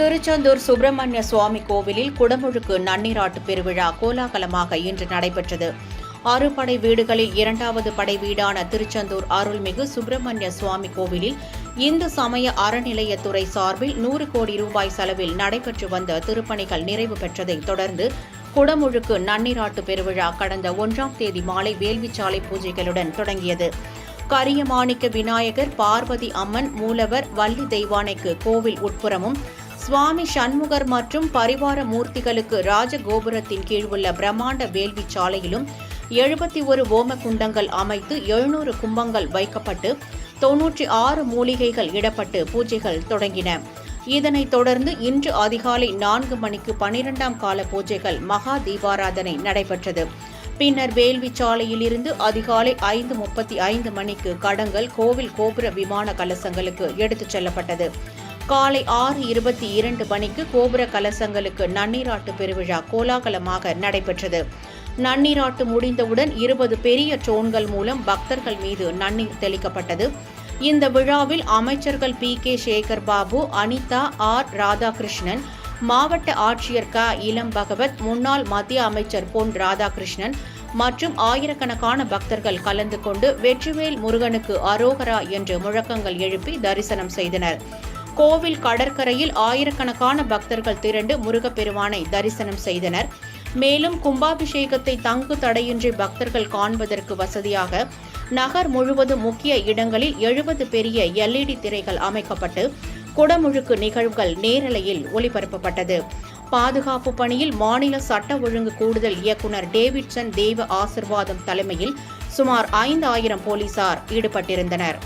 திருச்செந்தூர் சுப்பிரமணிய சுவாமி கோவிலில் குடமுழுக்கு நன்னீராட்டு பெருவிழா கோலாகலமாக இன்று நடைபெற்றது. 6 படை வீடுகளில் 2வது படை வீடான திருச்செந்தூர் அருள்மிகு சுப்பிரமணிய சுவாமி கோவிலில் இந்து சமய அறநிலையத்துறை சார்பில் 100 கோடி ரூபாய் செலவில் நடைபெற்று வந்த திருப்பணிகள் நிறைவு பெற்றதை தொடர்ந்து குடமுழுக்கு நன்னீராட்டு பெருவிழா கடந்த 1ஆம் தேதி மாலை வேள்விச்சாலை பூஜைகளுடன் தொடங்கியது. கரியமாணிக்க விநாயகர், பார்வதி அம்மன், மூலவர், வள்ளி தெய்வானைக்கு கோவில் உட்புறமும், சுவாமி சண்முகர் மற்றும் பரிவார மூர்த்திகளுக்கு ராஜகோபுரத்தின் கீழ் உள்ள பிரம்மாண்ட வேள்வி சாலையிலும் 71 ஓம குண்டங்கள் அமைத்து 700 கும்பங்கள் வைக்கப்பட்டு 96 மூலிகைகள் இடப்பட்டு பூஜைகள் தொடங்கின. இதனைத் தொடர்ந்து இன்று அதிகாலை 4 மணிக்கு 12ஆம் கால பூஜைகள் மகா தீபாராதனை நடைபெற்றது. பின்னர் வேள்வி சாலையிலிருந்து அதிகாலை 5:35 மணிக்கு கடங்கள் கோவில் கோபுர விமான கலசங்களுக்கு எடுத்துச் செல்லப்பட்டது. காலை 6:22 மணிக்கு கோபுர கலசங்களுக்கு நன்னீராட்டு பெருவிழா கோலாகலமாக நடைபெற்றது. நன்னீராட்டு முடிந்தவுடன் 20 பெரிய ட்ரோன்கள் மூலம் பக்தர்கள் மீது நன்னீர் தெளிக்கப்பட்டது. இந்த விழாவில் அமைச்சர்கள் PK சேகர் பாபு, அனிதா, R ராதாகிருஷ்ணன், மாவட்ட ஆட்சியர் க இளம் பகவத், முன்னாள் மத்திய அமைச்சர் பொன் ராதாகிருஷ்ணன் மற்றும் ஆயிரக்கணக்கான பக்தர்கள் கலந்து கொண்டு வெற்றிவேல் முருகனுக்கு அரோகரா என்று முழக்கங்கள் எழுப்பி தரிசனம் செய்தனர். கோவில் கடற்கரையில் ஆயிரக்கணக்கான பக்தர்கள் திரண்டு முருகப்பெருமானை தரிசனம் செய்தனர். மேலும் கும்பாபிஷேகத்தை தங்கு தடையின்றி பக்தர்கள் காண்பதற்கு வசதியாக நகர் முழுவதும் முக்கிய இடங்களில் 70 பெரிய LED திரைகள் அமைக்கப்பட்டு குடமுழுக்கு நிகழ்வுகள் நேரலையில் ஒளிபரப்பப்பட்டது. பாதுகாப்பு பணியில் மாநில சட்ட ஒழுங்கு கூடுதல் இயக்குநர் டேவிட்சன் தேவ ஆசிர்வாதம் தலைமையில் சுமார் 5000 போலீசார் ஈடுபட்டிருந்தனர்.